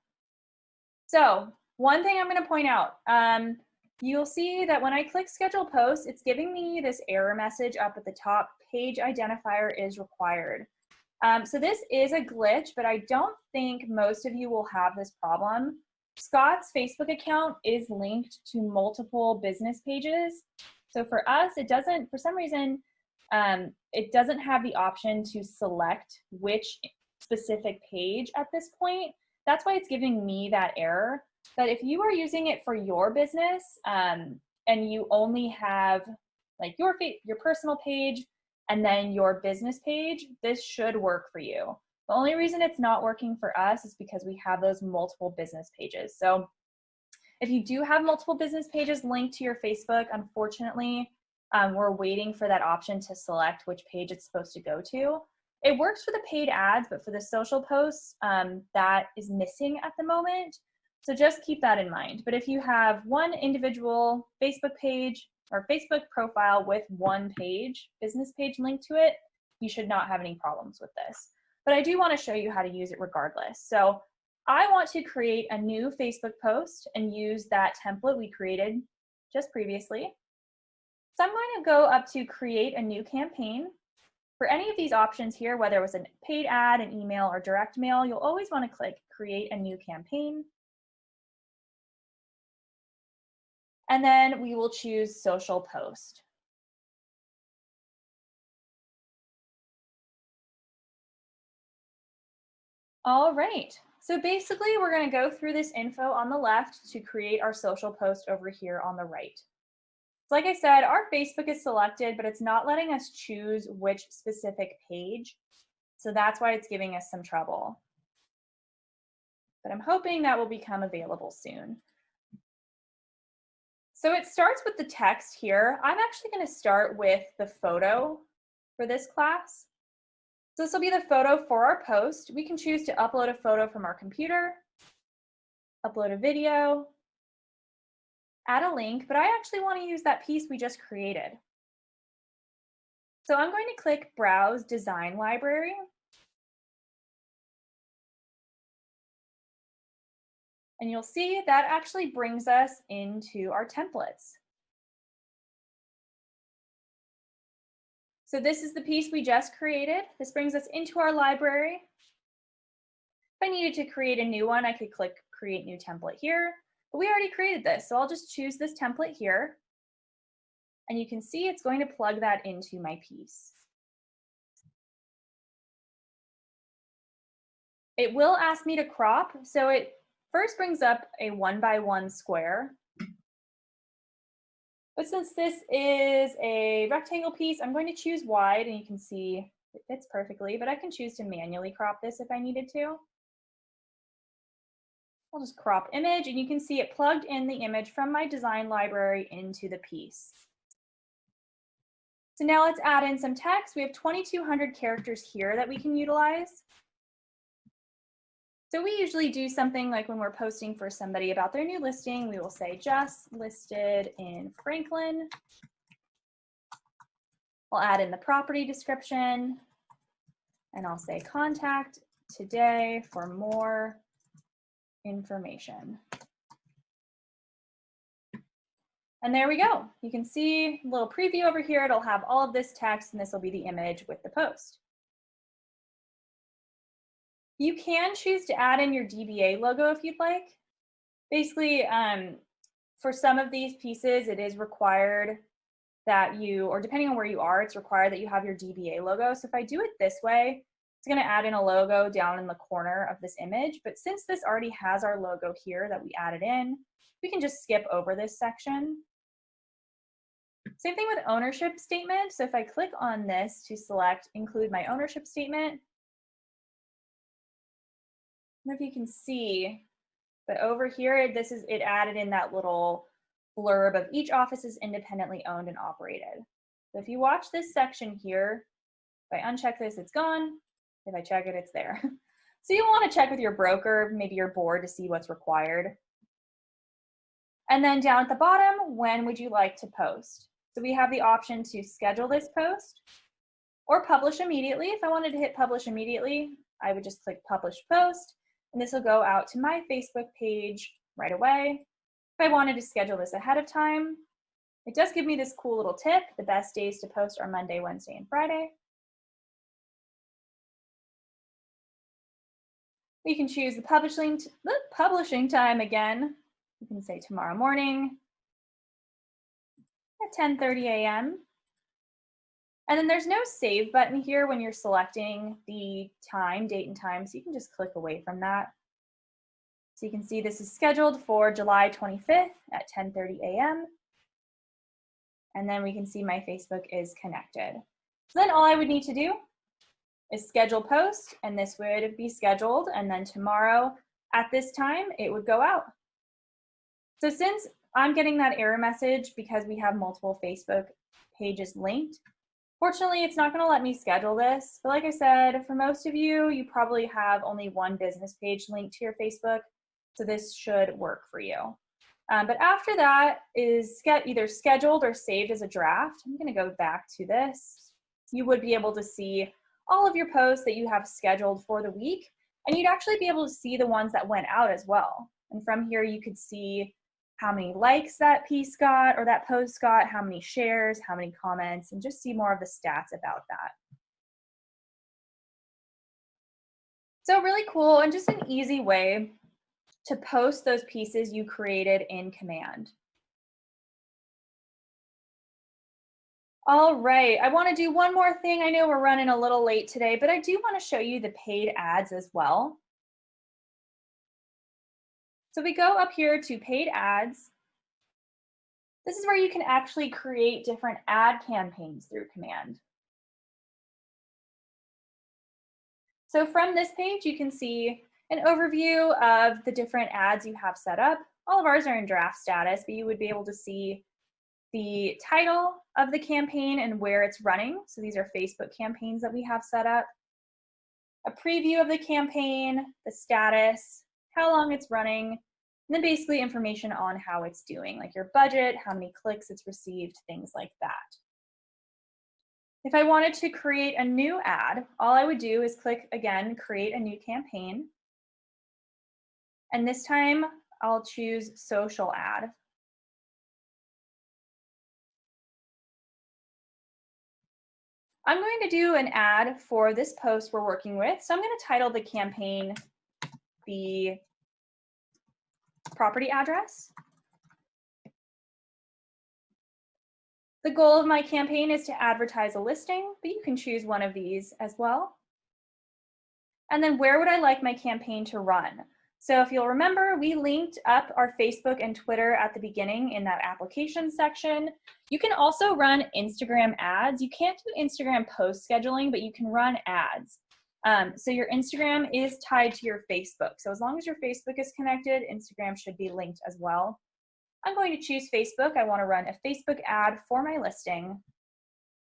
So one thing I'm going to point out, you'll see that when I click schedule post, it's giving me this error message up at the top, page identifier is required. So this is a glitch, but I don't think most of you will have this problem. Scott's Facebook account is linked to multiple business pages. So for us, it doesn't, for some reason, it doesn't have the option to select which specific page at this point. That's why it's giving me that error. But if you are using it for your business and you only have like your personal page and then your business page, this should work for you. The only reason it's not working for us is because we have those multiple business pages. So if you do have multiple business pages linked to your Facebook, unfortunately, we're waiting for that option to select which page it's supposed to go to. It works for the paid ads, but for the social posts, that is missing at the moment. So just keep that in mind. But if you have one individual Facebook page or Facebook profile with one page, business page linked to it, you should not have any problems with this. But I do want to show you how to use it regardless. So I want to create a new Facebook post and use that template we created just previously. So I'm going to go up to create a new campaign. For any of these options here, whether it was a paid ad, an email, or direct mail, you'll always want to click create a new campaign. And then we will choose social post. All right, so basically we're going to go through this info on the left to create our social post over here on the right. So like I said, our Facebook is selected, but it's not letting us choose which specific page. So that's why it's giving us some trouble. But I'm hoping that will become available soon. So it starts with the text here. I'm actually going to start with the photo for this class. So this will be the photo for our post. We can choose to upload a photo from our computer, upload a video, add a link, but I actually want to use that piece we just created. So I'm going to click Browse Design Library. And you'll see that actually brings us into our templates. So this is the piece we just created. This brings us into our library. If I needed to create a new one, I could click Create New Template here. But we already created this, so I'll just choose this template here. And you can see it's going to plug that into my piece. It will ask me to crop, so it first brings up a 1x1 square. But since this is a rectangle piece, I'm going to choose wide, and you can see it fits perfectly, but I can choose to manually crop this if I needed to. I'll just crop image, and you can see it plugged in the image from my design library into the piece. So now let's add in some text. We have 2,200 characters here that we can utilize. So we usually do something like when we're posting for somebody about their new listing, we will say just listed in Franklin. I'll add in the property description and I'll say contact today for more information. And there we go. You can see a little preview over here. It'll have all of this text and this will be the image with the post. You can choose to add in your DBA logo if you'd like. Basically, for some of these pieces, it is required that you, or depending on where you are, it's required that you have your DBA logo. So if I do it this way, it's going to add in a logo down in the corner of this image. But since this already has our logo here that we added in, we can just skip over this section. Same thing with ownership statement. So if I click on this to select include my ownership statement, I don't know if you can see, but over here, it added in that little blurb of each office is independently owned and operated. So if you watch this section here, if I uncheck this, it's gone. If I check it, it's there. So you want to check with your broker, maybe your board, to see what's required. And then down at the bottom, when would you like to post? So we have the option to schedule this post or publish immediately. If I wanted to hit publish immediately, I would just click publish post, and this will go out to my Facebook page right away. If I wanted to schedule this ahead of time, it does give me this cool little tip. The best days to post are Monday, Wednesday, and Friday. We can choose the publishing time again. You can say tomorrow morning at 10:30 a.m. And then there's no save button here when you're selecting the time, date and time, so you can just click away from that. So you can see this is scheduled for July 25th at 10:30 a.m. And then we can see my Facebook is connected. So then all I would need to do is schedule post, and this would be scheduled, and then tomorrow at this time it would go out. So since I'm getting that error message because we have multiple Facebook pages linked, fortunately it's not going to let me schedule this. But like I said, for most of you, you probably have only one business page linked to your Facebook, so this should work for you. But after that is either scheduled or saved as a draft. I'm going to go back to this. You would be able to see all of your posts that you have scheduled for the week, and you'd actually be able to see the ones that went out as well. And from here you could see how many likes that piece got or that post got, how many shares, how many comments, and just see more of the stats about that. So really cool and just an easy way to post those pieces you created in Command. All right, I want to do one more thing. I know we're running a little late today, but I do want to show you the paid ads as well. So we go up here to paid ads. This is where you can actually create different ad campaigns through Command. So from this page, you can see an overview of the different ads you have set up. All of ours are in draft status, but you would be able to see the title of the campaign and where it's running. So these are Facebook campaigns that we have set up. A preview of the campaign, the status, how long it's running, and then basically information on how it's doing, like your budget, how many clicks it's received, things like that. If I wanted to create a new ad, all I would do is click again, create a new campaign. And this time I'll choose social ad. I'm going to do an ad for this post we're working with. So I'm going to title the campaign the property address. The goal of my campaign is to advertise a listing, but you can choose one of these as well. And then where would I like my campaign to run? So if you'll remember, we linked up our Facebook and Twitter at the beginning in that application section. You can also run Instagram ads. You can't do Instagram post scheduling, but you can run ads. So your Instagram is tied to your Facebook. So as long as your Facebook is connected, Instagram should be linked as well. I'm going to choose Facebook. I want to run a Facebook ad for my listing,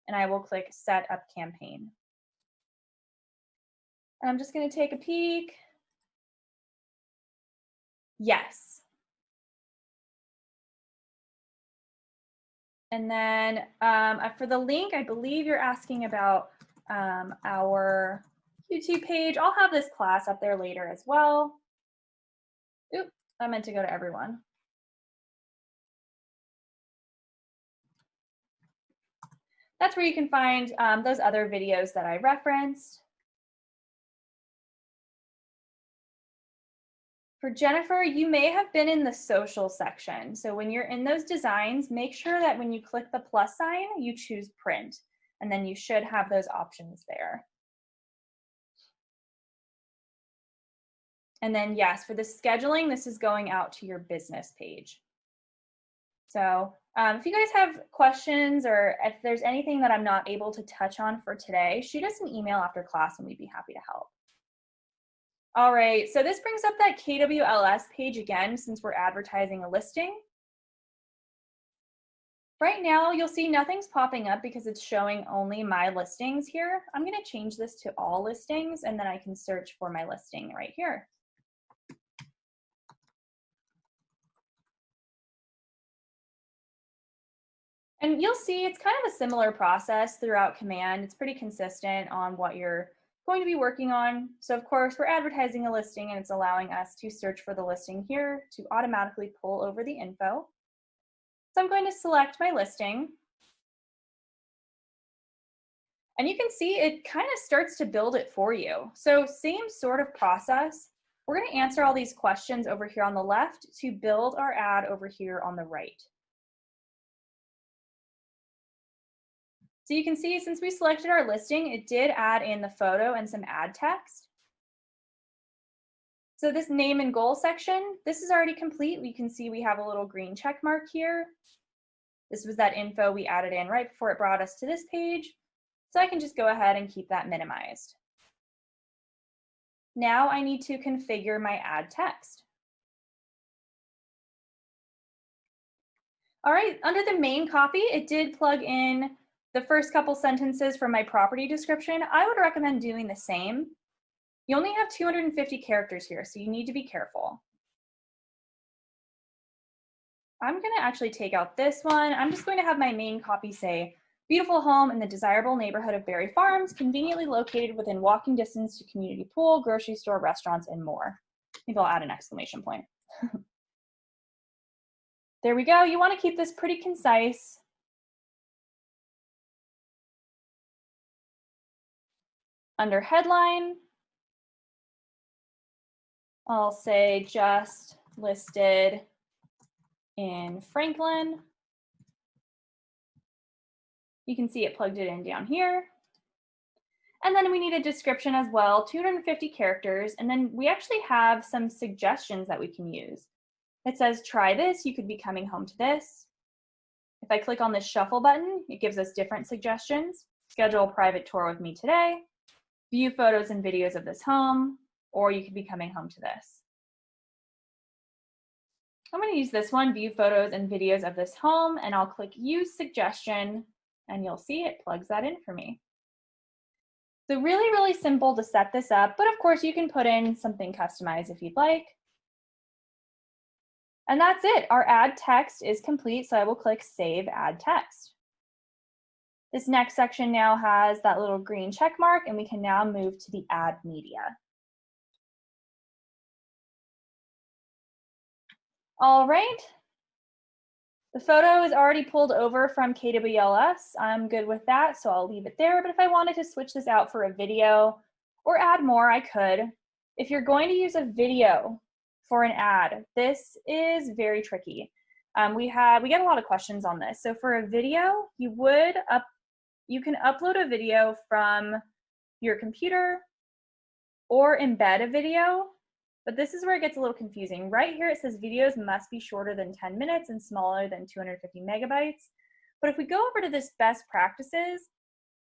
and I will click Set Up Campaign. And I'm just going to take a peek. Yes. And then for the link, I believe you're asking about our YouTube page. I'll have this class up there later as well. Oop, I meant to go to everyone. That's where you can find those other videos that I referenced. For Jennifer, you may have been in the social section. So when you're in those designs, make sure that when you click the plus sign, you choose print, and then you should have those options there. And then yes, for the scheduling, this is going out to your business page. So if you guys have questions or if there's anything that I'm not able to touch on for today, shoot us an email after class and we'd be happy to help. All right, so this brings up that KWLS page again, since we're advertising a listing. Right now, you'll see nothing's popping up because it's showing only my listings here. I'm gonna change this to all listings and then I can search for my listing right here. And you'll see it's kind of a similar process throughout Command. It's pretty consistent on what you're going to be working on. So of course, we're advertising a listing and it's allowing us to search for the listing here to automatically pull over the info. So I'm going to select my listing. And you can see it kind of starts to build it for you. So same sort of process. We're going to answer all these questions over here on the left to build our ad over here on the right. So you can see since we selected our listing, it did add in the photo and some ad text. So this name and goal section, this is already complete. We can see we have a little green check mark here. This was that info we added in right before it brought us to this page. So I can just go ahead and keep that minimized. Now I need to configure my ad text. All right, under the main copy, it did plug in the first couple sentences from my property description. I would recommend doing the same. You only have 250 characters here, so you need to be careful. I'm gonna actually take out this one. I'm just going to have my main copy say, beautiful home in the desirable neighborhood of Berry Farms, conveniently located within walking distance to community pool, grocery store, restaurants, and more. Maybe I'll add an exclamation point. There we go. You want to keep this pretty concise. Under headline, I'll say just listed in Franklin. You can see it plugged it in down here. And then we need a description as well, 250 characters. And then we actually have some suggestions that we can use. It says, try this, you could be coming home to this. If I click on this shuffle button, it gives us different suggestions. Schedule a private tour with me today, view photos and videos of this home, or you could be coming home to this. I'm going to use this one, view photos and videos of this home, and I'll click use suggestion, and you'll see it plugs that in for me. So really, really simple to set this up, but of course you can put in something customized if you'd like. And that's it. Our ad text is complete, so I will click Save Ad Text. This next section now has that little green check mark, and we can now move to the ad media. All right. The photo is already pulled over from KWLS. I'm good with that, so I'll leave it there. But if I wanted to switch this out for a video or add more, I could. If you're going to use a video for an ad, this is very tricky. We get a lot of questions on this. So for a video, you can upload a video from your computer or embed a video. But this is where it gets a little confusing. Right here it says videos must be shorter than 10 minutes and smaller than 250 megabytes. But if we go over to this best practices,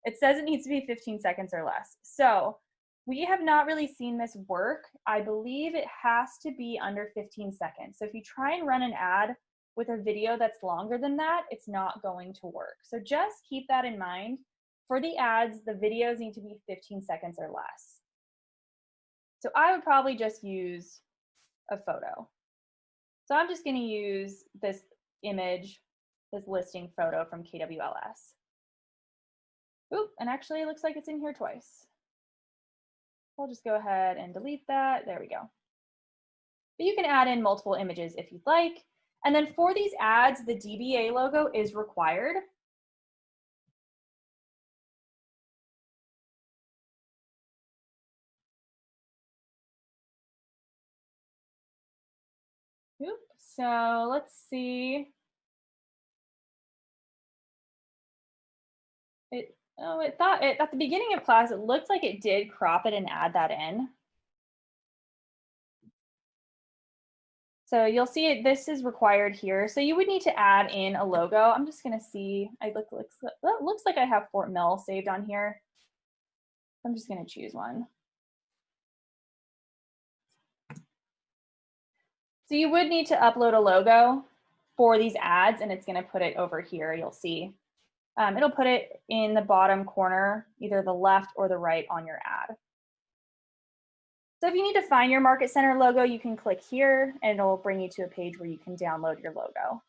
it says it needs to be 15 seconds or less. So we have not really seen this work. I believe it has to be under 15 seconds. So if you try and run an ad with a video that's longer than that, it's not going to work. So just keep that in mind. For the ads, the videos need to be 15 seconds or less. So I would probably just use a photo. So I'm just going to use this image, this listing photo from KWLS. Oop, and actually it looks like it's in here twice. I'll just go ahead and delete that. There we go. But you can add in multiple images if you'd like. And then for these ads, the DBA logo is required. Oop, so let's see. It thought at the beginning of class, it looked like it did crop it and add that in. So you'll see it, this is required here. So you would need to add in a logo. I'm just gonna see, it looks like I have Fort Mill saved on here. I'm just gonna choose one. So you would need to upload a logo for these ads, and it's gonna put it over here, you'll see. It'll put it in the bottom corner, either the left or the right on your ad. So if you need to find your Market Center logo, you can click here and it'll bring you to a page where you can download your logo.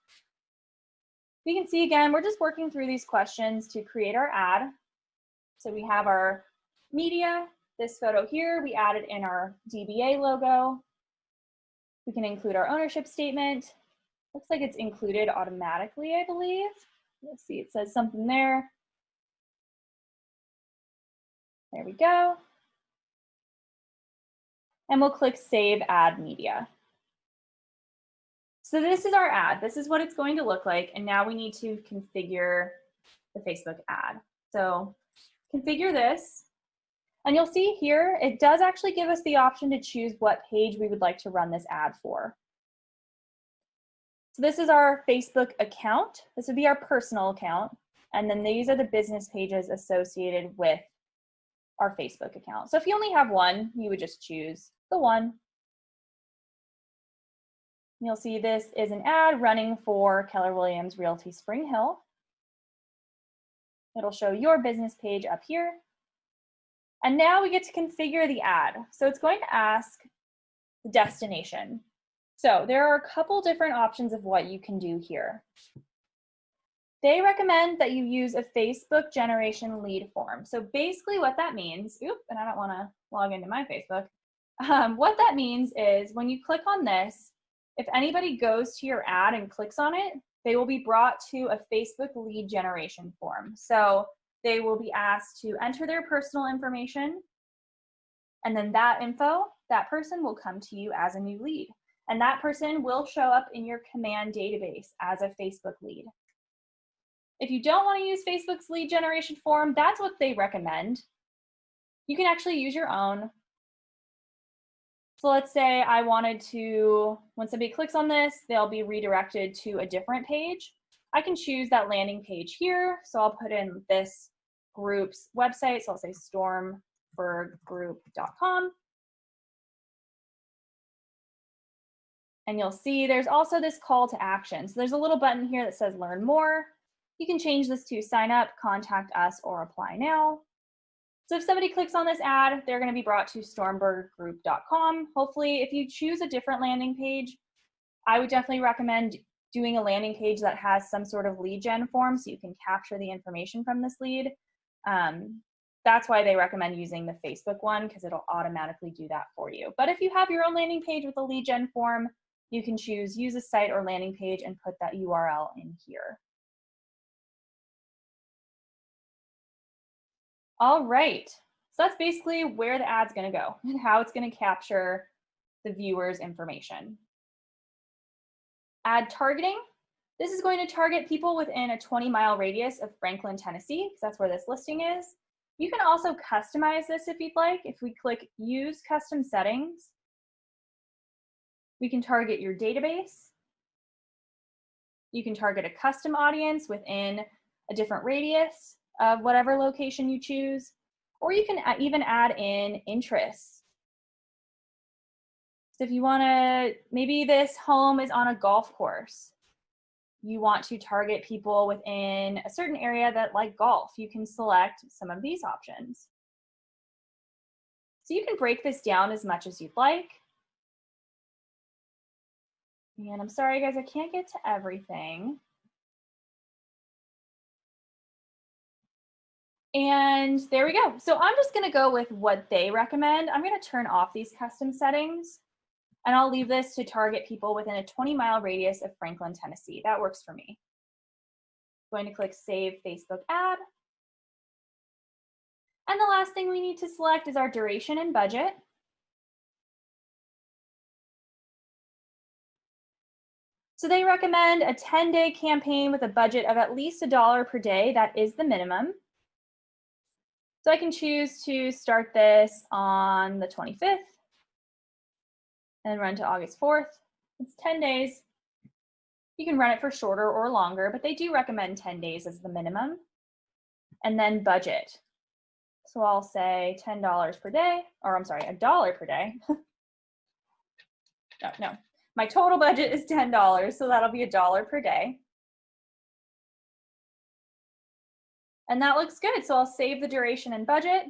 You can see again, we're just working through these questions to create our ad. So we have our media, this photo here, we added in our DBA logo. We can include our ownership statement. Looks like it's included automatically, I believe. Let's see, it says something there. There we go. And we'll click Save Ad Media. So this is our ad. This is what it's going to look like. And now we need to configure the Facebook ad. So configure this. And you'll see here, it does actually give us the option to choose what page we would like to run this ad for. So this is our Facebook account. This would be our personal account. And then these are the business pages associated with our Facebook account. So if you only have one, you would just choose the one. You'll see this is an ad running for Keller Williams Realty Spring Hill. It'll show your business page up here. And now we get to configure the ad. So it's going to ask the destination. So there are a couple different options of what you can do here. They recommend that you use a Facebook generation lead form. So basically what that means, and I don't want to log into my Facebook. What that means is when you click on this, if anybody goes to your ad and clicks on it, they will be brought to a Facebook lead generation form. So they will be asked to enter their personal information, and then that info, that person will come to you as a new lead. And that person will show up in your command database as a Facebook lead. If you don't want to use Facebook's lead generation form, that's what they recommend. You can actually use your own. So let's say I wanted to, when somebody clicks on this, they'll be redirected to a different page. I can choose that landing page here. So I'll put in this group's website. So I'll say stormberggroup.com. And you'll see there's also this call to action. So there's a little button here that says learn more. You can change this to sign up, contact us, or apply now. So if somebody clicks on this ad, they're going to be brought to stormberggroup.com. Hopefully, if you choose a different landing page, I would definitely recommend doing a landing page that has some sort of lead gen form so you can capture the information from this lead. That's why they recommend using the Facebook one, because it'll automatically do that for you. But if you have your own landing page with a lead gen form, you can choose use a site or landing page and put that URL in here. All right, so that's basically where the ad's gonna go and how it's gonna capture the viewer's information. Ad targeting. This is going to target people within a 20-mile radius of Franklin, Tennessee, because that's where this listing is. You can also customize this if you'd like. If we click Use Custom Settings, we can target your database. You can target a custom audience within a different radius of whatever location you choose, or you can even add in interests. So if you want to, maybe this home is on a golf course. You want to target people within a certain area that like golf. You can select some of these options. So you can break this down as much as you'd like. And I'm sorry, guys, I can't get to everything. And there we go. So I'm just gonna go with what they recommend. I'm gonna turn off these custom settings and I'll leave this to target people within a 20-mile radius of Franklin, Tennessee. That works for me. I'm going to click Save Facebook Ad. And the last thing we need to select is our duration and budget. So they recommend a 10-day campaign with a budget of at least $1 per day. That is the minimum. So I can choose to start this on the 25th and run to August 4th. It's 10 days. You can run it for shorter or longer, but they do recommend 10 days as the minimum. And then budget. So I'll say $10 per day, or I'm sorry, $1 per day. No. My total budget is $10, so that'll be $1 per day. And that looks good. So I'll save the duration and budget.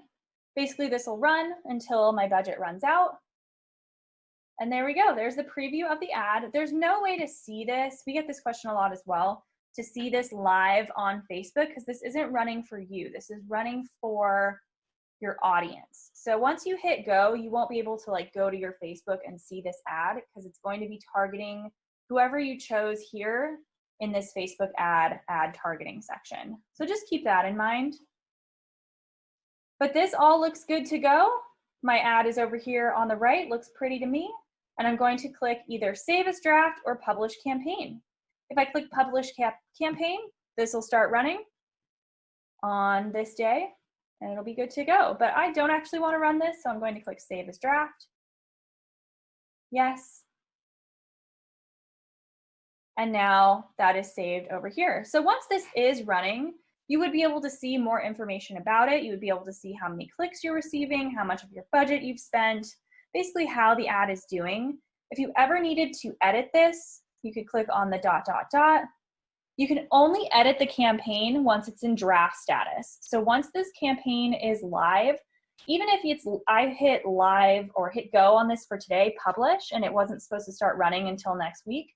Basically, this will run until my budget runs out. And there we go. There's the preview of the ad. There's no way to see this. We get this question a lot as well, to see this live on Facebook, because this isn't running for you. This is running for your audience. So once you hit go, you won't be able to like go to your Facebook and see this ad, because it's going to be targeting whoever you chose here in this Facebook ad targeting section. So just keep that in mind. But this all looks good to go. My ad is over here on the right, looks pretty to me. And I'm going to click either Save as Draft or Publish Campaign. If I click Publish Campaign, this will start running on this day and it'll be good to go. But I don't actually want to run this, so I'm going to click Save as Draft. Yes. And now that is saved over here. So once this is running, you would be able to see more information about it. You would be able to see how many clicks you're receiving, how much of your budget you've spent, basically how the ad is doing. If you ever needed to edit this, you could click on the ... You can only edit the campaign once it's in draft status. So once this campaign is live, even if I hit live or hit go on this for today, publish, and it wasn't supposed to start running until next week,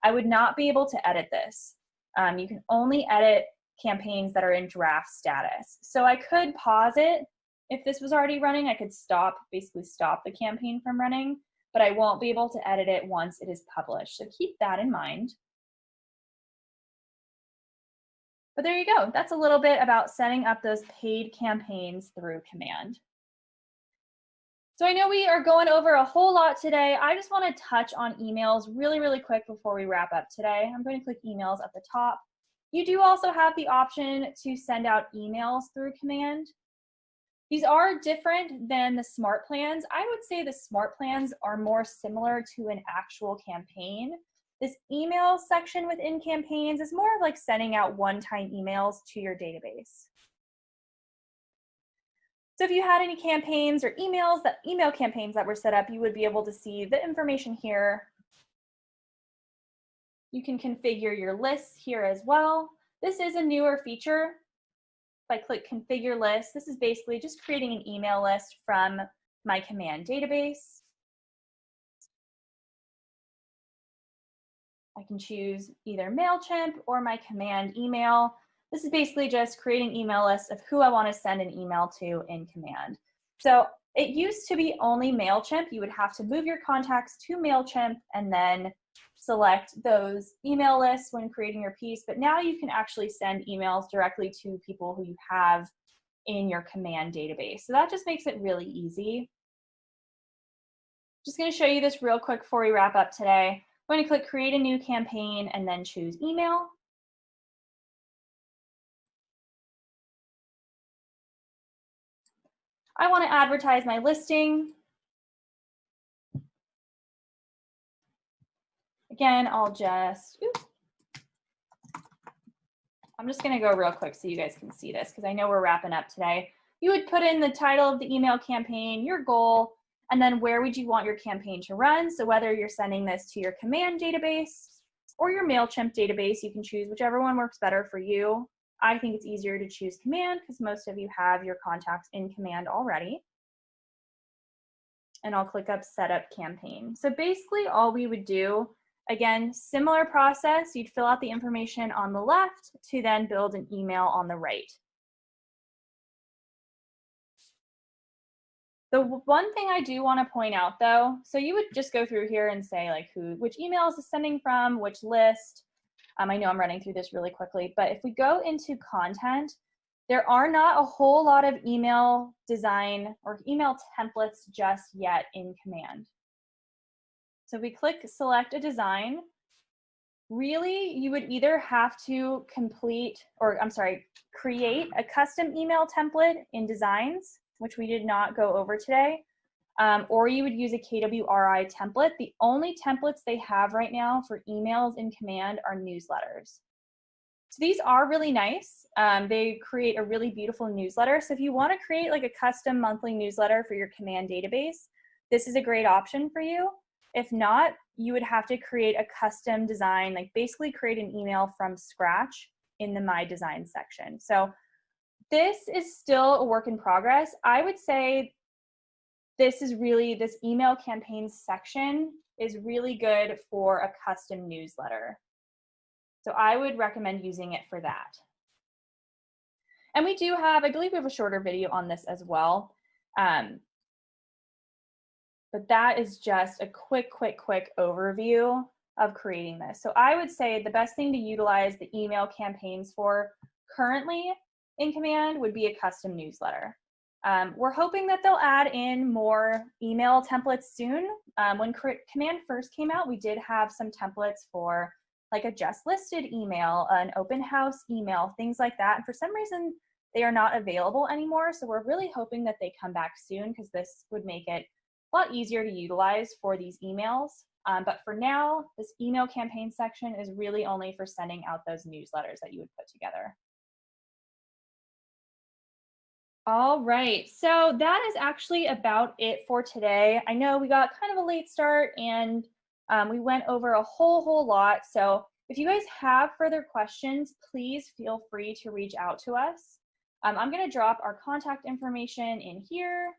I would not be able to edit this. You can only edit campaigns that are in draft status. So I could pause it. If this was already running, I could basically stop the campaign from running, but I won't be able to edit it once it is published. So keep that in mind. But there you go. That's a little bit about setting up those paid campaigns through Command. So I know we are going over a whole lot today. I just want to touch on emails really, really quick before we wrap up today. I'm going to click emails at the top. You do also have the option to send out emails through Command. These are different than the smart plans. I would say the smart plans are more similar to an actual campaign. This email section within campaigns is more of like sending out one-time emails to your database. So if you had any campaigns or email campaigns that were set up, you would be able to see the information here. You can configure your lists here as well. This is a newer feature. If I click Configure List, this is basically just creating an email list from my Command database. I can choose either Mailchimp or my Command email. This is basically just creating email lists of who I want to send an email to in Command. So it used to be only Mailchimp. You would have to move your contacts to Mailchimp and then select those email lists when creating your piece. But now you can actually send emails directly to people who you have in your Command database. So that just makes it really easy. Just going to show you this real quick before we wrap up today. I'm going to click Create a New Campaign and then choose Email. I want to advertise my listing. Again, I'm just going to go real quick so you guys can see this because I know we're wrapping up today. You would put in the title of the email campaign, your goal, and then where would you want your campaign to run. So whether you're sending this to your Command database or your Mailchimp database, you can choose whichever one works better for you. I think it's easier to choose Command because most of you have your contacts in Command already. And I'll click up Setup Campaign. So basically all we would do Again, similar process, you'd fill out the information on the left to then build an email on the right. The one thing I do want to point out though, so you would just go through here and say like which emails is sending from, which list. I know I'm running through this really quickly, but if we go into content, there are not a whole lot of email design or email templates just yet in Command. So if we click select a design, really you would either have to create a custom email template in Designs, which we did not go over today, or you would use a KWRI template. The only templates they have right now for emails in Command are newsletters. So these are really nice. They create a really beautiful newsletter. So if you want to create like a custom monthly newsletter for your Command database, this is a great option for you. If not, you would have to create a custom design, like basically create an email from scratch in the My Design section. So this is still a work in progress. I would say this email campaigns section is really good for a custom newsletter. So I would recommend using it for that. And we do have, I believe we have a shorter video on this as well. But that is just a quick overview of creating this. So I would say the best thing to utilize the email campaigns for currently in Command would be a custom newsletter. We're hoping that they'll add in more email templates soon. When Command first came out, we did have some templates for like a just listed email, an open house email, things like that. And for some reason, they are not available anymore. So we're really hoping that they come back soon because this would make it a lot easier to utilize for these emails. But for now, this email campaign section is really only for sending out those newsletters that you would put together. All right, so that is actually about it for today. I know we got kind of a late start and we went over a whole lot. So if you guys have further questions, please feel free to reach out to us. I'm going to drop our contact information in here.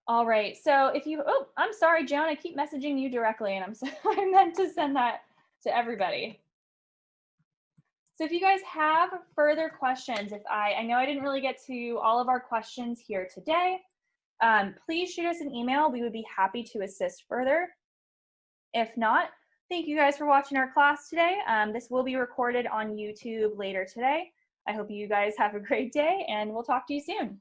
All right, so if you, oh, I'm sorry, Joan, I keep messaging you directly and I meant to send that to everybody. So if you guys have further questions, I know I didn't really get to all of our questions here today, please shoot us an email. We would be happy to assist further. If not, thank you guys for watching our class today. This will be recorded on YouTube later today. I hope you guys have a great day and we'll talk to you soon.